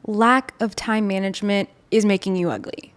lack of time management is making you ugly.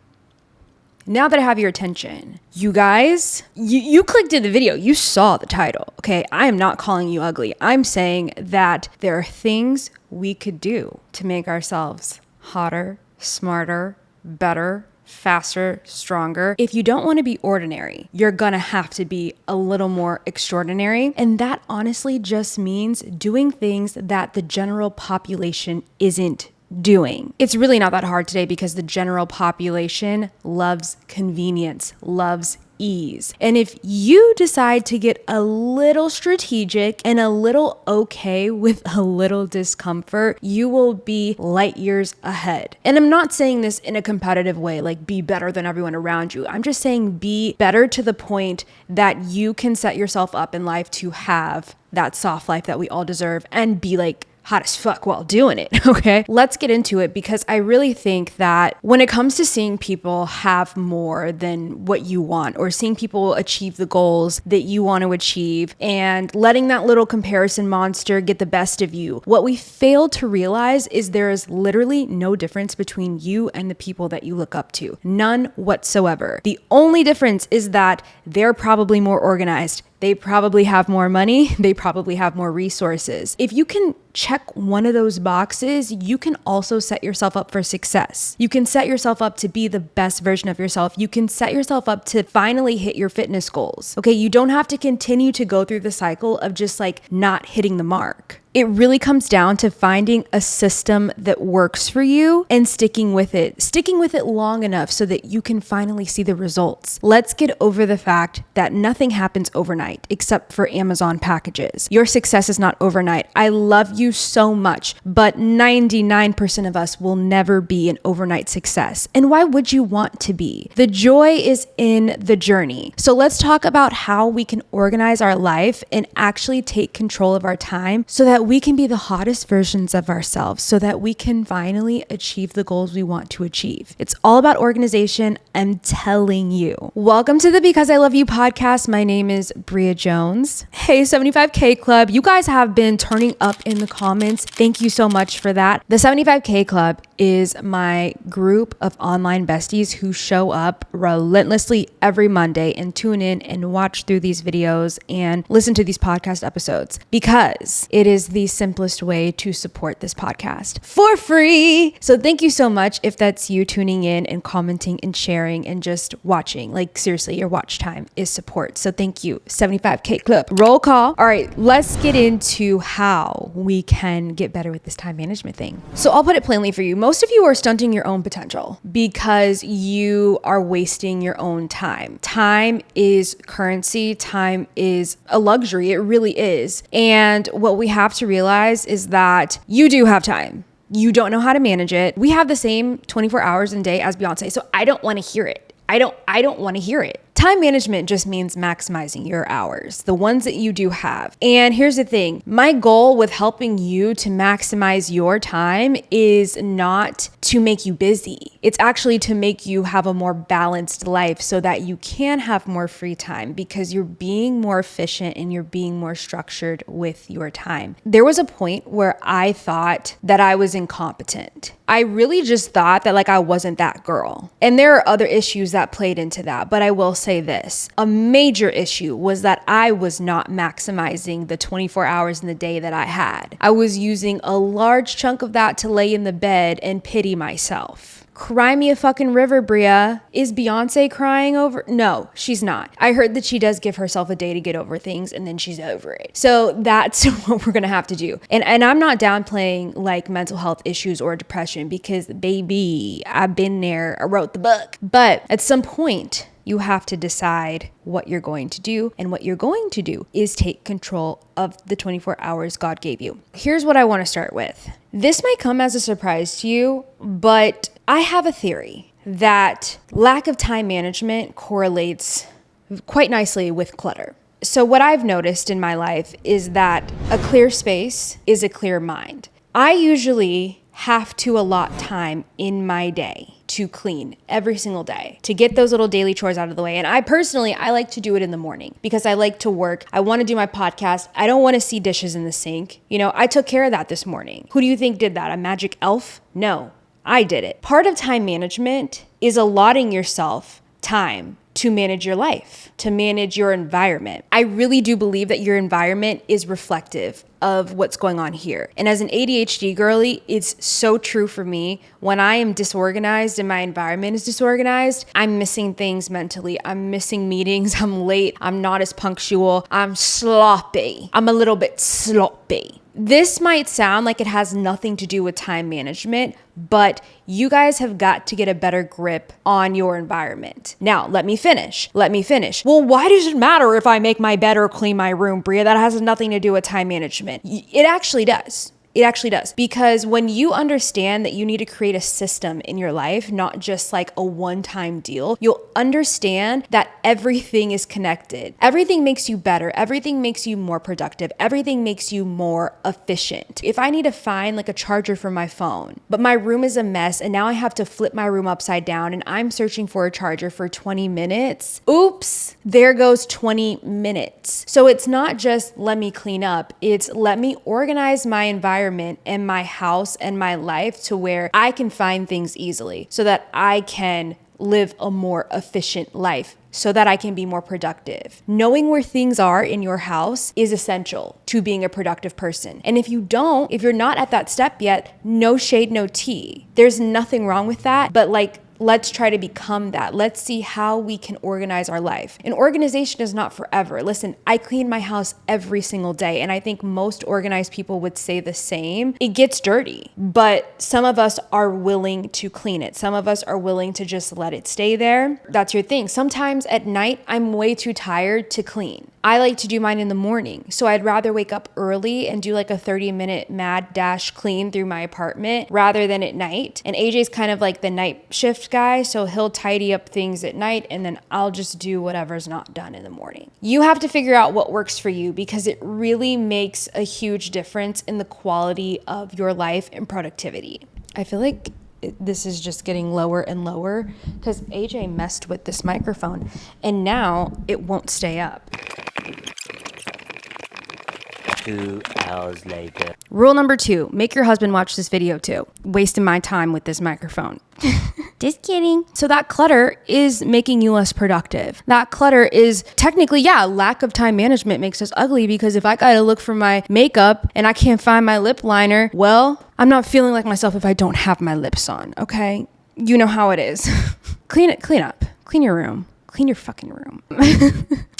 Now that I have your attention, you guys, you clicked in the video, you saw the title, okay? I am not calling you ugly. I'm saying that there are things we could do to make ourselves hotter, smarter, better, faster, stronger. If you don't want to be ordinary, you're gonna have to be a little more extraordinary. And that honestly just means doing things that the general population isn't doing. It's really not that hard today because the general population loves convenience, loves ease. And if you decide to get a little strategic and a little okay with a little discomfort, you will be light years ahead. And I'm not saying this in a competitive way, like be better than everyone around you. I'm just saying be better to the point that you can set yourself up in life to have that soft life that we all deserve and be like hot as fuck while doing it, okay? Let's get into it because I really think that when it comes to seeing people have more than what you want or seeing people achieve the goals that you want to achieve and letting that little comparison monster get the best of you, what we fail to realize is there is literally no difference between you and the people that you look up to. None whatsoever. The only difference is that they're probably more organized. They probably have more money. They probably have more resources. If you can check one of those boxes, you can also set yourself up for success. You can set yourself up to be the best version of yourself. You can set yourself up to finally hit your fitness goals. Okay, you don't have to continue to go through the cycle of just like not hitting the mark. It really comes down to finding a system that works for you and sticking with it long enough so that you can finally see the results. Let's get over the fact that nothing happens overnight except for Amazon packages. Your success is not overnight. I love you so much, but 99% of us will never be an overnight success. And why would you want to be? The joy is in the journey. So let's talk about how we can organize our life and actually take control of our time so that we can be the hottest versions of ourselves, so that we can finally achieve the goals we want to achieve. It's all about organization, I'm telling you. Welcome to the Because I Love You podcast. My name is Bria Jones. Hey, 75K Club. You guys have been turning up in the comments. Thank you so much for that. The 75K Club is my group of online besties who show up relentlessly every Monday and tune in and watch through these videos and listen to these podcast episodes because it is the simplest way to support this podcast for free. So thank you so much if that's you tuning in and commenting and sharing and just watching. Like seriously, your watch time is support. So thank you, 75K Club. Roll call. All right, let's get into how we can get better with this time management thing. So I'll put it plainly for you. Most of you are stunting your own potential because you are wasting your own time. Time is currency. Time is a luxury. It really is. And what we have to realize is that you do have time. You don't know how to manage it. We have the same 24 hours in a day as Beyonce. So I don't want to hear it. I don't want to hear it. Time management just means maximizing your hours, the ones that you do have. And here's the thing, my goal with helping you to maximize your time is not to make you busy. It's actually to make you have a more balanced life so that you can have more free time because you're being more efficient and you're being more structured with your time. There was a point where I thought that I was incompetent. I really just thought that like I wasn't that girl. And there are other issues that played into that, but I will say this. A major issue was that I was not maximizing the 24 hours in the day that I had. I was using a large chunk of that to lay in the bed and pity myself. Cry me a fucking river, Bria. Is Beyonce crying over? No, she's not. I heard that she does give herself a day to get over things and then she's over it. So that's what we're gonna have to do. And I'm not downplaying like mental health issues or depression because baby, I've been there, I wrote the book. But at some point, you have to decide what you're going to do. And what you're going to do is take control of the 24 hours God gave you. Here's what I want to start with. This might come as a surprise to you, but I have a theory that lack of time management correlates quite nicely with clutter. So what I've noticed in my life is that a clear space is a clear mind. I usually have to allot time in my day to clean every single day, to get those little daily chores out of the way. And I personally, I like to do it in the morning because I like to work. I want to do my podcast. I don't want to see dishes in the sink. You know, I took care of that this morning. Who do you think did that? A magic elf? No, I did it. Part of time management is allotting yourself time to manage your life, to manage your environment. I really do believe that your environment is reflective of what's going on here. And as an ADHD girly, it's so true for me. When I am disorganized and my environment is disorganized, I'm missing things mentally. I'm missing meetings. I'm late. I'm not as punctual. I'm sloppy. I'm a little bit sloppy. This might sound like it has nothing to do with time management, but you guys have got to get a better grip on your environment. Now, let me finish. Well, why does it matter if I make my bed or clean my room, Bria? That has nothing to do with time management. It actually does. It actually does. Because when you understand that you need to create a system in your life, not just like a one-time deal, you'll understand that everything is connected. Everything makes you better. Everything makes you more productive. Everything makes you more efficient. If I need to find like a charger for my phone, but my room is a mess and now I have to flip my room upside down and I'm searching for a charger for 20 minutes, oops, there goes 20 minutes. So it's not just let me clean up, it's let me organize my environment and my house and my life to where I can find things easily so that I can live a more efficient life, so that I can be more productive. Knowing where things are in your house is essential to being a productive person. And if you're not at that step yet, no shade, no tea. There's nothing wrong with that, but let's try to become that. Let's see how we can organize our life. And organization is not forever. Listen, I clean my house every single day, and I think most organized people would say the same. It gets dirty, but some of us are willing to clean it. Some of us are willing to just let it stay there. That's your thing. Sometimes at night, I'm way too tired to clean. I like to do mine in the morning. So I'd rather wake up early and do like a 30-minute mad dash clean through my apartment rather than at night. And AJ's kind of like the night shift guy, so he'll tidy up things at night and then I'll just do whatever's not done in the morning. You have to figure out what works for you because it really makes a huge difference in the quality of your life and productivity. I feel like this is just getting lower and lower because AJ messed with this microphone and now it won't stay up. 2 hours later. Rule number 2, make your husband watch this video too. Wasting my time with this microphone. Just kidding. So that clutter is making you less productive. That clutter is technically, lack of time management makes us ugly because if I gotta look for my makeup and I can't find my lip liner, well, I'm not feeling like myself if I don't have my lips on, okay? You know how it is. Clean up, clean your room, clean your fucking room.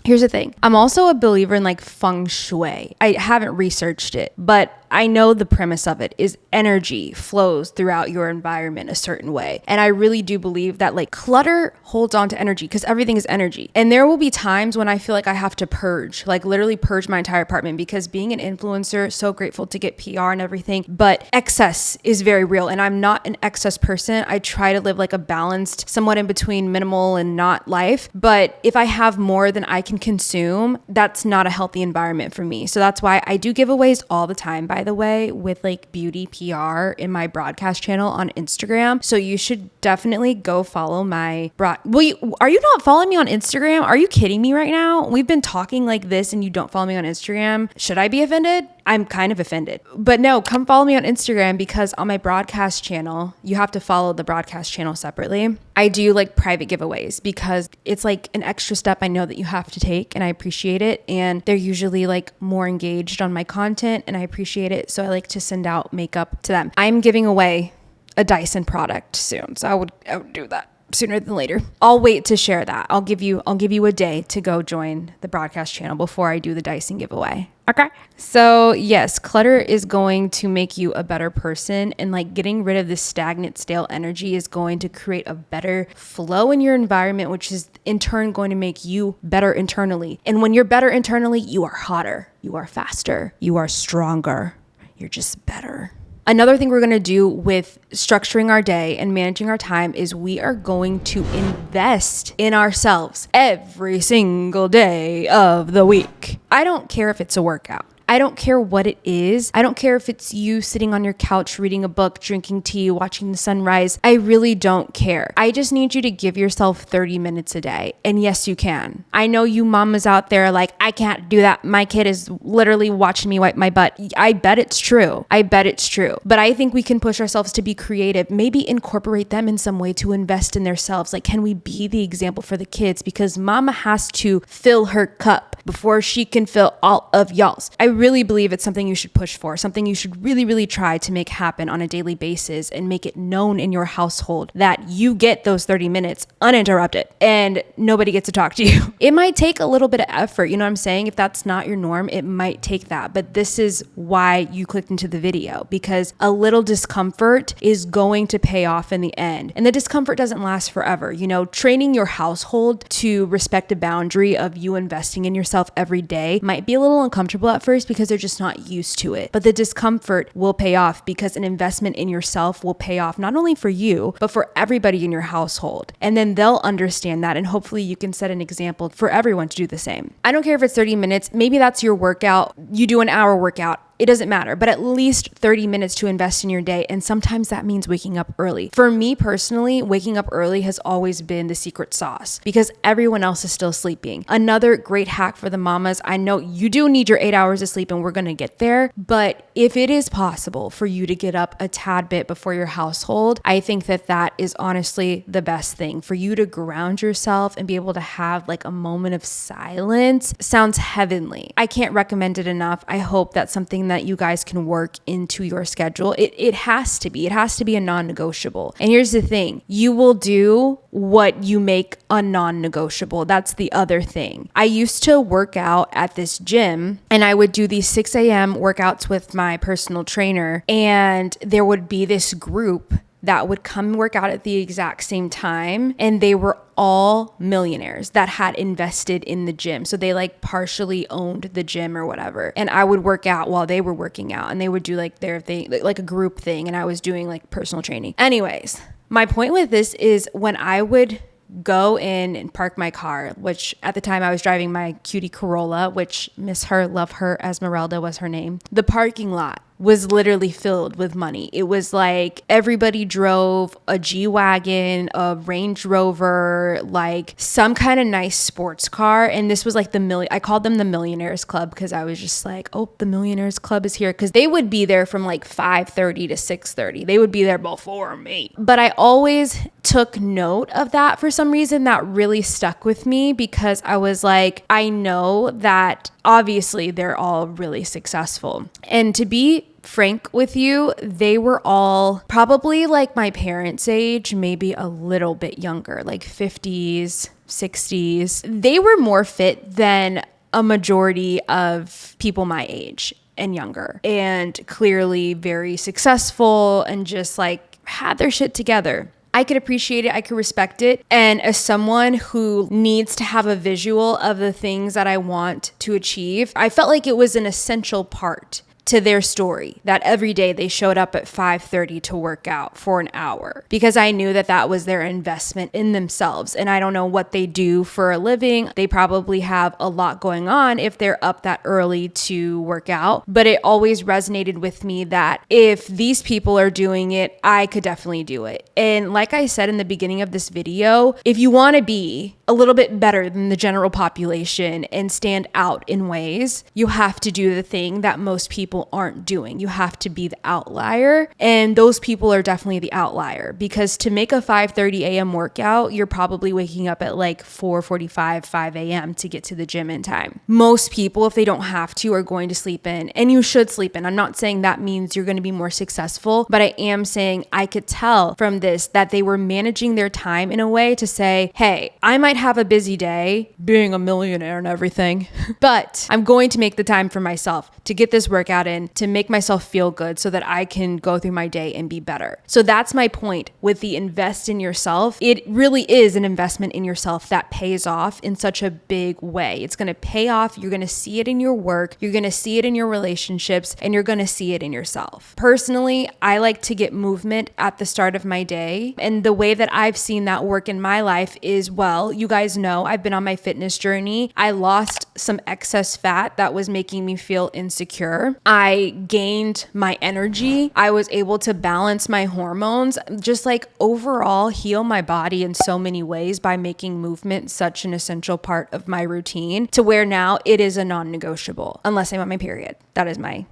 Here's the thing. I'm also a believer in like feng shui. I haven't researched it, but I know the premise of it is energy flows throughout your environment a certain way. And I really do believe that like clutter holds on to energy because everything is energy. And there will be times when I feel like I have to purge, like literally purge my entire apartment because being an influencer, so grateful to get PR and everything, but excess is very real. And I'm not an excess person. I try to live like a balanced, somewhat in between minimal and not life. But if I have more than I can consume, that's not a healthy environment for me. So that's why I do giveaways all the time, by the way, with like beauty PR in my broadcast channel on Instagram. So you should definitely go follow my are you not following me on Instagram? Are you kidding me right now? We've been talking like this and you don't follow me on Instagram. Should I be offended? I'm kind of offended. But no, come follow me on Instagram because on my broadcast channel, you have to follow the broadcast channel separately. I do like private giveaways because it's like an extra step I know that you have to take and I appreciate it. And they're usually like more engaged on my content and I appreciate it. So I like to send out makeup to them. I'm giving away a Dyson product soon. So I would do that sooner than later. I'll wait to share that. I'll give you a day to go join the broadcast channel before I do the Dyson giveaway. Okay. So yes, clutter is going to make you a better person and like getting rid of this stagnant, stale energy is going to create a better flow in your environment, which is in turn going to make you better internally. And when you're better internally, you are hotter, you are faster, you are stronger, you're just better. Another thing we're going to do with structuring our day and managing our time is we are going to invest in ourselves every single day of the week. I don't care if it's a workout. I don't care what it is. I don't care if it's you sitting on your couch reading a book, drinking tea, watching the sunrise. I really don't care. I just need you to give yourself 30 minutes a day. And yes, you can. I know you mamas out there like, I can't do that. My kid is literally watching me wipe my butt. I bet it's true. I bet it's true. But I think we can push ourselves to be creative, maybe incorporate them in some way to invest in themselves. Like, can we be the example for the kids? Because mama has to fill her cup before she can fill all of y'all's. I really believe it's something you should push for, something you should really try to make happen on a daily basis and make it known in your household that you get those 30 minutes uninterrupted and nobody gets to talk to you. It might take a little bit of effort. You know what I'm saying? If that's not your norm, it might take that. But this is why you clicked into the video, because a little discomfort is going to pay off in the end. And the discomfort doesn't last forever. You know, training your household to respect a boundary of you investing in yourself every day might be a little uncomfortable at first because they're just not used to it. But the discomfort will pay off because an investment in yourself will pay off not only for you, but for everybody in your household. And then they'll understand that. And hopefully you can set an example for everyone to do the same. I don't care if it's 30 minutes. Maybe that's your workout. You do an hour workout. It doesn't matter, but at least 30 minutes to invest in your day. And sometimes that means waking up early. For me personally, waking up early has always been the secret sauce because everyone else is still sleeping. Another great hack for the mamas. I know you do need your 8 hours of sleep and we're going to get there. But if it is possible for you to get up a tad bit before your household, I think that that is honestly the best thing for you to ground yourself and be able to have like a moment of silence. Sounds heavenly. I can't recommend it enough. I hope that's something that you guys can work into your schedule. It has to be a non-negotiable. And here's the thing, you will do what you make a non-negotiable. That's the other thing. I used to work out at this gym and I would do these 6 a.m. workouts with my personal trainer, and there would be this group that would come work out at the exact same time, and they were all millionaires that had invested in the gym. So they like partially owned the gym or whatever. And I would work out while they were working out, and they would do like their thing, like a group thing, and I was doing like personal training. Anyways, my point with this is when I would go in and park my car, which at the time I was driving my cutie Corolla, which miss her, love her, Esmeralda was her name. The parking lot was literally filled with money. It was like everybody drove a G-Wagon, a Range Rover, like some kind of nice sports car. And this was like I called them the Millionaires Club because I was just like, oh, the Millionaires Club is here. Because they would be there from like 5:30 to 6:30. They would be there before me. But I always took note of that for some reason. That really stuck with me because I was like, I know that obviously they're all really successful. And to be frank with you, they were all probably like my parents' age, maybe a little bit younger, like 50s, 60s. They were more fit than a majority of people my age and younger, and clearly very successful and just like had their shit together. I could appreciate it. I could respect it. And as someone who needs to have a visual of the things that I want to achieve, I felt like it was an essential part to their story that every day they showed up at 5:30 to work out for an hour, because I knew that that was their investment in themselves. And I don't know what they do for a living. They probably have a lot going on if they're up that early to work out. But it always resonated with me that if these people are doing it, I could definitely do it. And like I said in the beginning of this video, if you want to be a little bit better than the general population and stand out in ways, you have to do the thing that most people aren't doing. You have to be the outlier, and those people are definitely the outlier, because to make a 5:30 a.m. workout, you're probably waking up at like 4:45, 5 a.m. to get to the gym in time. Most people, if they don't have to, are going to sleep in, and you should sleep in. I'm not saying that means you're going to be more successful, but I am saying I could tell from this that they were managing their time in a way to say, hey, I might have a busy day being a millionaire and everything, but I'm going to make the time for myself to get this workout downtrodden to make myself feel good so that I can go through my day and be better. So that's my point with the invest in yourself. It really is an investment in yourself that pays off in such a big way. It's going to pay off. You're going to see it in your work. You're going to see it in your relationships, and you're going to see it in yourself. Personally, I like to get movement at the start of my day. And the way that I've seen that work in my life is, well, you guys know I've been on my fitness journey. I lost some excess fat that was making me feel insecure. I gained my energy. I was able to balance my hormones, just like overall heal my body in so many ways by making movement such an essential part of my routine, to where now it is a non-negotiable unless I'm on my period. That's my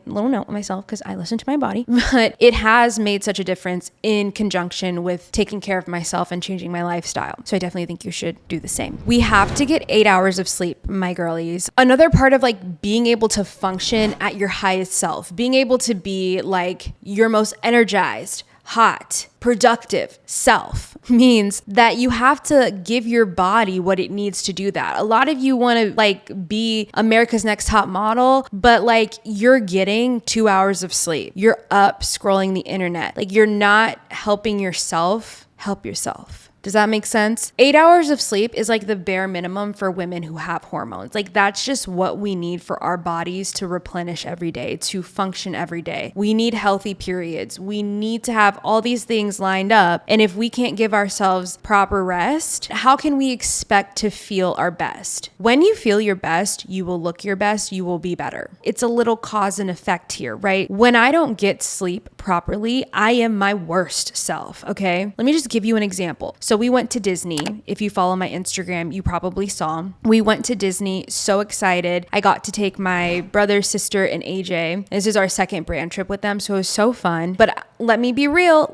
little note on myself, because I listen to my body. But it has made such a difference in conjunction with taking care of myself and changing my lifestyle. So I definitely think you should do the same. We have to get 8 hours of sleep, my girlies. Another part of like being able to function at your highest self, being able to be like your most energized, hot, productive self means that you have to give your body what it needs to do that. A lot of you want to like be America's Next Top Model, but like you're getting 2 hours of sleep. You're up scrolling the internet. Like you're not helping yourself help yourself. Does that make sense? 8 hours of sleep is like the bare minimum for women who have hormones. Like that's just what we need for our bodies to replenish every day, to function every day. We need healthy periods. We need to have all these things lined up. And if we can't give ourselves proper rest, how can we expect to feel our best? When you feel your best, you will look your best, you will be better. It's a little cause and effect here, right? When I don't get sleep properly, I am my worst self, okay? Let me just give you an example. So we went to Disney. If you follow my Instagram, you probably saw. We went to Disney, so excited. I got to take my brother, sister, and AJ. This is our second brand trip with them, so it was so fun. But let me be real.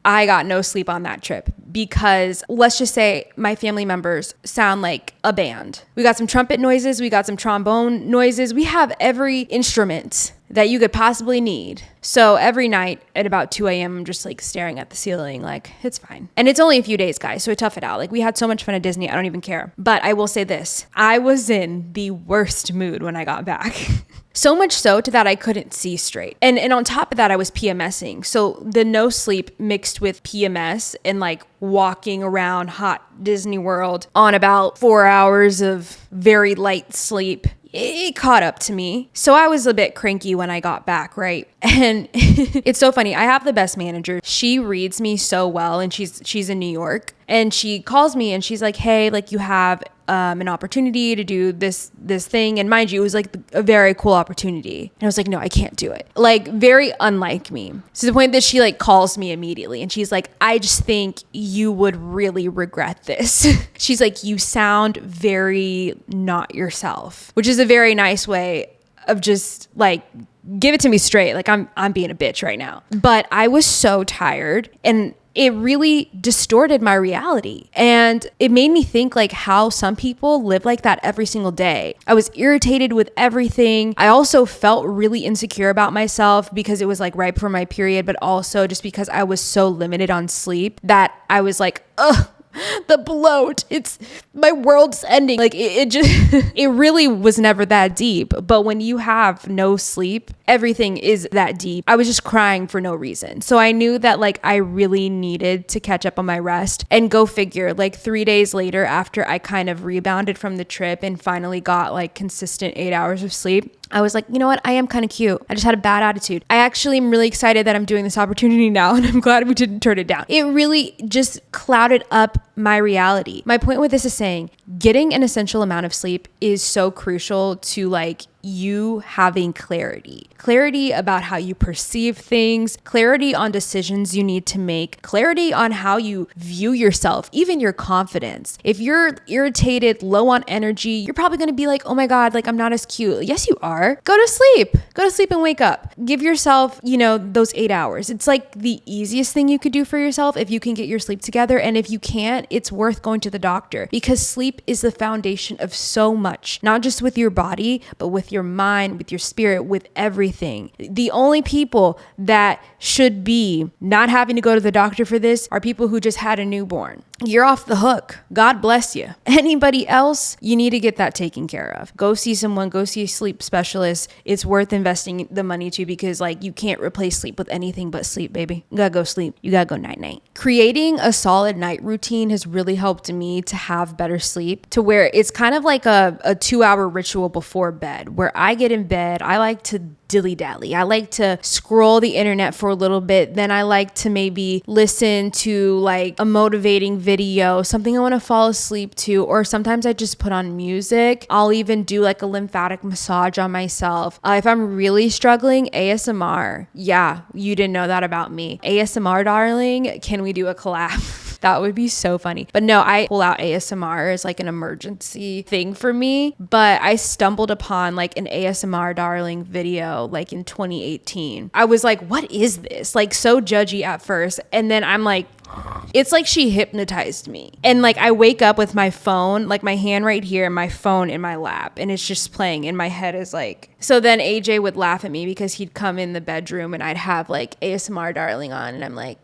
I got no sleep on that trip because let's just say my family members sound like a band. We got some trumpet noises. We got some trombone noises. We have every instrument that you could possibly need. So every night at about 2 a.m., I'm just like staring at the ceiling, like, it's fine. And it's only a few days, guys, so tough it out. Like we had so much fun at Disney, I don't even care. But I will say this, I was in the worst mood when I got back. So much so to that I couldn't see straight. And on top of that, I was PMSing. So the no sleep mixed with PMS and like walking around hot Disney World on about 4 hours of very light sleep, it caught up to me. So I was a bit cranky when I got back, right? And it's so funny. I have the best manager. She reads me so well, and she's in New York. And she calls me and she's like, hey, like you have an opportunity to do this thing. And mind you, it was like a very cool opportunity. And I was like, no, I can't do it. Like very unlike me. To the point that she like calls me immediately and she's like, I just think you would really regret this. She's like, you sound very not yourself, which is a very nice way of just like, give it to me straight. Like I'm being a bitch right now. But I was so tired, and it really distorted my reality. And it made me think like how some people live like that every single day. I was irritated with everything. I also felt really insecure about myself because it was like right before my period, but also just because I was so limited on sleep that I was like, ugh, the bloat, it's my world's ending. Like it just, it really was never that deep. But when you have no sleep, everything is that deep. I was just crying for no reason. So I knew that like I really needed to catch up on my rest. And go figure, like 3 days later, after I kind of rebounded from the trip and finally got like consistent 8 hours of sleep, I was like, you know what? I am kind of cute. I just had a bad attitude. I actually am really excited that I'm doing this opportunity now, and I'm glad we didn't turn it down. It really just clouded up my reality. My point with this is saying getting an essential amount of sleep is so crucial to like you having clarity about how you perceive things, clarity on decisions you need to make, clarity on how you view yourself, even your confidence. If you're irritated, low on energy, you're probably going to be like, oh my God, like I'm not as cute. Yes, you are. Go to sleep and wake up. Give yourself, those 8 hours. It's like the easiest thing you could do for yourself if you can get your sleep together. And if you can't, it's worth going to the doctor, because sleep is the foundation of so much, not just with your body, but with your mind, with your spirit, with everything. The only people that should be not having to go to the doctor for this are people who just had a newborn. you're off the hook. God bless you. Anybody else, you need to get that taken care of. Go see someone, go see a sleep specialist. It's worth investing the money to, because like you can't replace sleep with anything but sleep, baby. You gotta go sleep. You gotta go night night. Creating a solid night routine has really helped me to have better sleep, to where it's kind of like a 2-hour ritual before bed, where I get in bed. I like to dilly-dally. I like to scroll the internet for a little bit. Then I like to maybe listen to like a motivating video, something I want to fall asleep to, or sometimes I just put on music. I'll even do like a lymphatic massage on myself. If I'm really struggling, ASMR. Yeah, you didn't know that about me. ASMR, darling, can we do a collab? That would be so funny. But no, I pull out ASMR as like an emergency thing for me. But I stumbled upon like an ASMR darling video like in 2018. I was like, what is this? Like so judgy at first. And then I'm like, it's like she hypnotized me. And like I wake up with my phone, like my hand right here and my phone in my lap, and it's just playing and my head is like, so then AJ would laugh at me because he'd come in the bedroom and I'd have like ASMR darling on, and I'm like,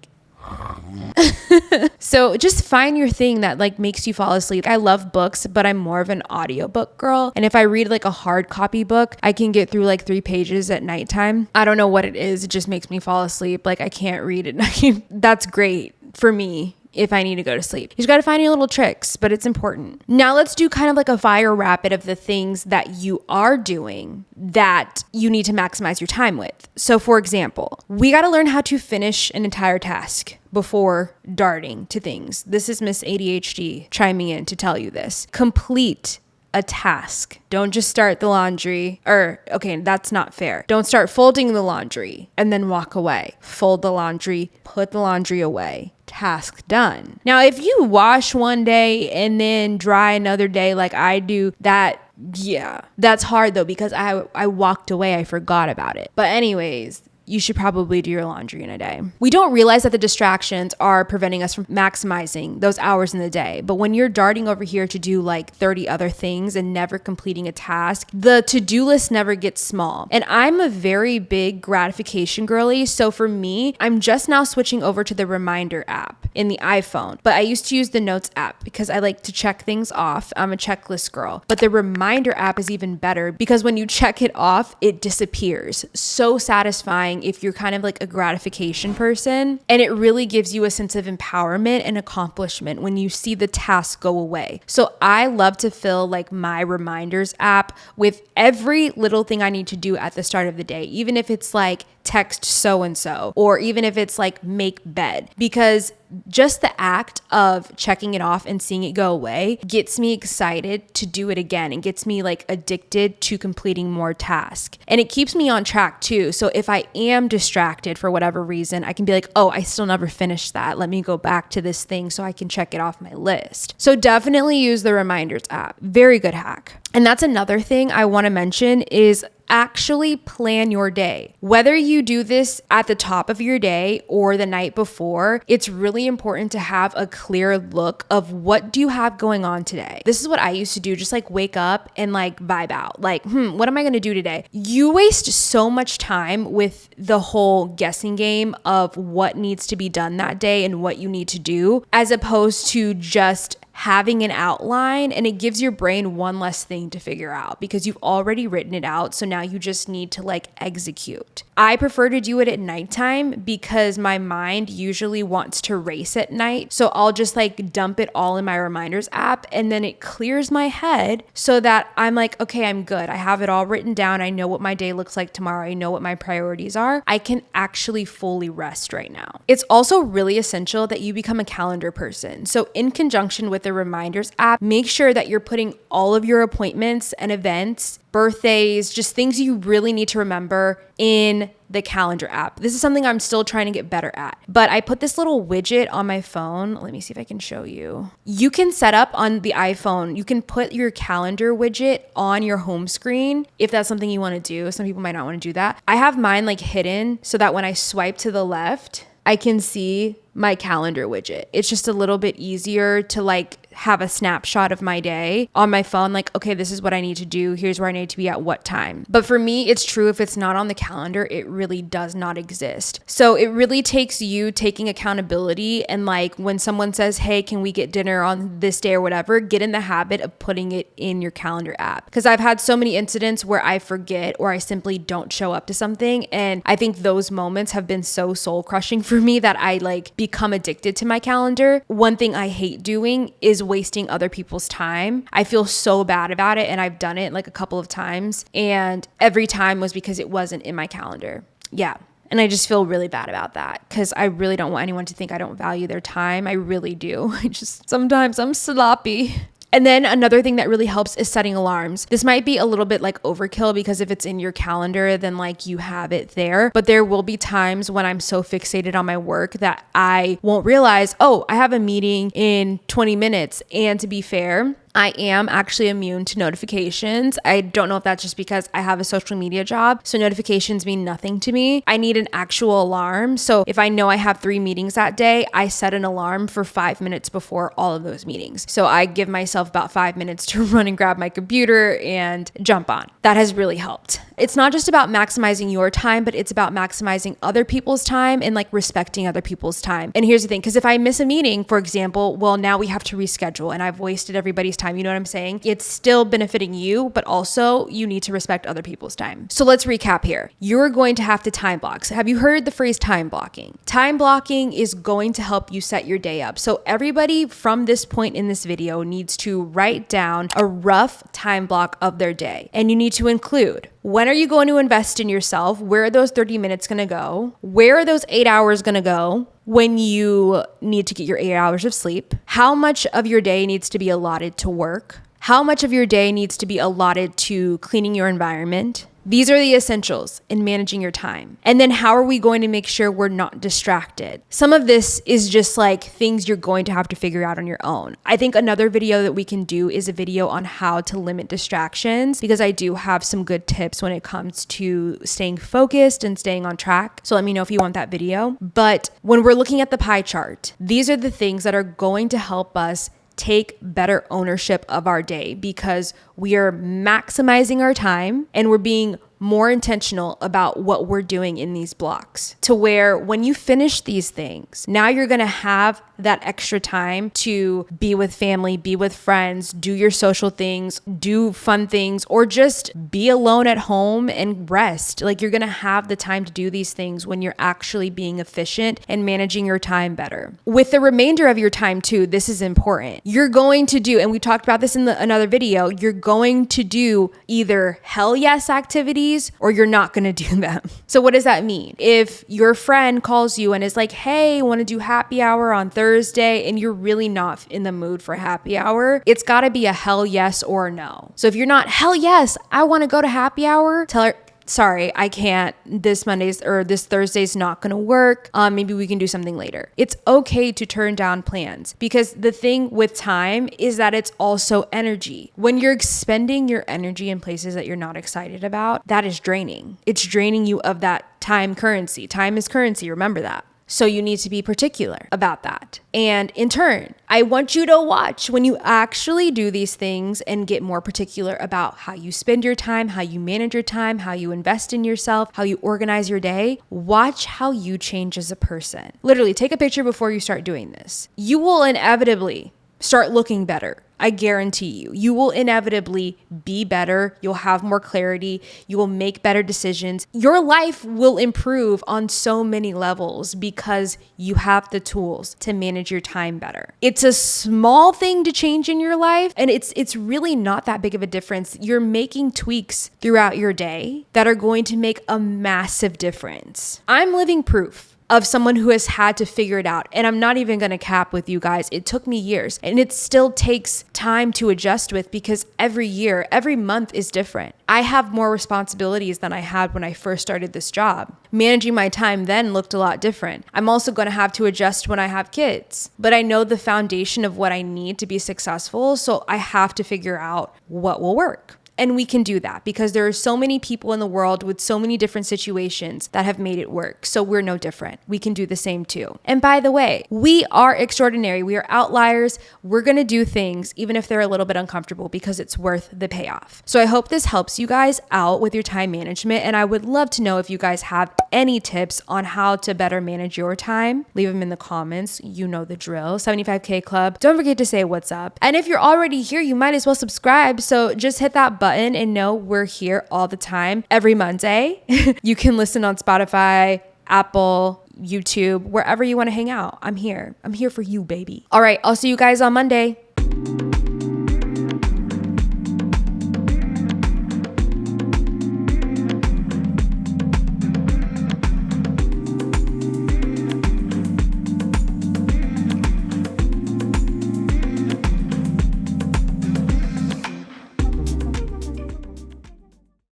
so just find your thing that like makes you fall asleep. I love books, but I'm more of an audiobook girl. And if I read like a hard copy book, I can get through like 3 pages at nighttime. I don't know what it is. It just makes me fall asleep. Like I can't read at night. That's great for me if I need to go to sleep. You just got to find your little tricks, but it's important. Now let's do kind of like a fire rapid of the things that you are doing that you need to maximize your time with. So for example, we got to learn how to finish an entire task before darting to things. This is Miss ADHD chiming in to tell you this. Complete a task. Don't just start the laundry, or okay, that's not fair. Don't start folding the laundry and then walk away. Fold the laundry, put the laundry away. Task done. Now, if you wash one day and then dry another day like I do, that's hard though, because I walked away, I forgot about it. But anyways, you should probably do your laundry in a day. We don't realize that the distractions are preventing us from maximizing those hours in the day. But when you're darting over here to do like 30 other things and never completing a task, the to-do list never gets small. And I'm a very big gratification girly. So for me, I'm just now switching over to the reminder app in the iPhone. But I used to use the notes app because I like to check things off. I'm a checklist girl. But the reminder app is even better because when you check it off, it disappears. So satisfying if you're kind of like a gratification person, and it really gives you a sense of empowerment and accomplishment when you see the task go away. So I love to fill like my reminders app with every little thing I need to do at the start of the day, even if it's like text so-and-so, or even if it's like make bed, because just the act of checking it off and seeing it go away gets me excited to do it again and gets me like addicted to completing more tasks. And it keeps me on track too. So if I am distracted for whatever reason, I can be like, oh, I still never finished that. Let me go back to this thing so I can check it off my list. So definitely use the reminders app. Very good hack. And that's another thing I want to mention is actually plan your day. Whether you do this at the top of your day or the night before, it's really important to have a clear look of what do you have going on today. This is what I used to do, just like wake up and like vibe out. Like, what am I going to do today? You waste so much time with the whole guessing game of what needs to be done that day and what you need to do, as opposed to just having an outline, and it gives your brain one less thing to figure out because you've already written it out. So now you just need to like execute. I prefer to do it at nighttime because my mind usually wants to race at night. So I'll just like dump it all in my reminders app, and then it clears my head so that I'm like, okay, I'm good. I have it all written down. I know what my day looks like tomorrow. I know what my priorities are. I can actually fully rest right now. It's also really essential that you become a calendar person. So in conjunction with the reminders app, make sure that you're putting all of your appointments and events, birthdays, just things you really need to remember in the calendar app. This is something I'm still trying to get better at. But I put this little widget on my phone. Let me see if I can show you. You can set up on the iPhone, you can put your calendar widget on your home screen if that's something you want to do. Some people might not want to do that. I have mine like hidden so that when I swipe to the left, I can see my calendar widget. It's just a little bit easier to like have a snapshot of my day on my phone, like, okay, this is what I need to do. Here's where I need to be at what time. But for me, it's true, if it's not on the calendar, it really does not exist. So it really takes you taking accountability, and like when someone says, hey, can we get dinner on this day or whatever, get in the habit of putting it in your calendar app. Because I've had so many incidents where I forget or I simply don't show up to something. And I think those moments have been so soul crushing for me that I like become addicted to my calendar. One thing I hate doing is wasting other people's time. I feel so bad about it, and I've done it like a couple of times, and every time was because it wasn't in my calendar. Yeah. And I just feel really bad about that, because I really don't want anyone to think I don't value their time. I really do. Sometimes I'm sloppy. And then another thing that really helps is setting alarms. This might be a little bit like overkill, because if it's in your calendar, then like you have it there. But there will be times when I'm so fixated on my work that I won't realize, oh, I have a meeting in 20 minutes. And to be fair, I am actually immune to notifications. I don't know if that's just because I have a social media job, so notifications mean nothing to me. I need an actual alarm. So if I know I have 3 meetings that day, I set an alarm for 5 minutes before all of those meetings. So I give myself about 5 minutes to run and grab my computer and jump on. That has really helped. It's not just about maximizing your time, but it's about maximizing other people's time and like respecting other people's time. And here's the thing, because if I miss a meeting, for example, well, now we have to reschedule and I've wasted everybody's time. You know what I'm saying? It's still benefiting you, but also you need to respect other people's time. So let's recap here. You're going to have to time block. So have you heard the phrase time blocking? Time blocking is going to help you set your day up. So everybody from this point in this video needs to write down a rough time block of their day. And you need to include, when are you going to invest in yourself? Where are those 30 minutes going to go? Where are those 8 hours going to go when you need to get your 8 hours of sleep? How much of your day needs to be allotted to work? How much of your day needs to be allotted to cleaning your environment? These are the essentials in managing your time. And then how are we going to make sure we're not distracted? Some of this is just like things you're going to have to figure out on your own. I think another video that we can do is a video on how to limit distractions, because I do have some good tips when it comes to staying focused and staying on track. So let me know if you want that video. But when we're looking at the pie chart, these are the things that are going to help us take better ownership of our day, because we are maximizing our time and we're being more intentional about what we're doing in these blocks, to where when you finish these things, now you're going to have that extra time to be with family, be with friends, do your social things, do fun things, or just be alone at home and rest. Like, you're going to have the time to do these things when you're actually being efficient and managing your time better. With the remainder of your time too, this is important. You're going to do, and we talked about this in another video, you're going to do either hell yes activities or you're not going to do them. So what does that mean? If your friend calls you and is like, hey, want to do happy hour on Thursday, and you're really not in the mood for happy hour, it's got to be a hell yes or no. So if you're not, hell yes, I want to go to happy hour, tell her, sorry, I can't. This Monday's or this Thursday's not going to work. Maybe we can do something later. It's okay to turn down plans, because the thing with time is that it's also energy. When you're expending your energy in places that you're not excited about, that is draining. It's draining you of that time currency. Time is currency. Remember that. So you need to be particular about that. And in turn, I want you to watch when you actually do these things and get more particular about how you spend your time, how you manage your time, how you invest in yourself, how you organize your day. Watch how you change as a person. Literally, take a picture before you start doing this. You will inevitably start looking better. I guarantee you. You will inevitably be better. You'll have more clarity. You will make better decisions. Your life will improve on so many levels because you have the tools to manage your time better. It's a small thing to change in your life, and it's really not that big of a difference. You're making tweaks throughout your day that are going to make a massive difference. I'm living proof of someone who has had to figure it out. And I'm not even going to cap with you guys. It took me years, and it still takes time to adjust with, because every year, every month is different. I have more responsibilities than I had when I first started this job. Managing my time then looked a lot different. I'm also going to have to adjust when I have kids, but I know the foundation of what I need to be successful. So I have to figure out what will work. And we can do that because there are so many people in the world with so many different situations that have made it work. So we're no different. We can do the same too. And by the way, we are extraordinary. We are outliers. We're going to do things even if they're a little bit uncomfortable because it's worth the payoff. So I hope this helps you guys out with your time management. And I would love to know if you guys have any tips on how to better manage your time. Leave them in the comments. You know the drill. 75K Club. Don't forget to say what's up. And if you're already here, you might as well subscribe. So just hit that button and know we're here all the time every Monday. You can listen on Spotify, Apple, YouTube, wherever you want to hang out. I'm here. I'm here for you, baby. All right. I'll see you guys on Monday.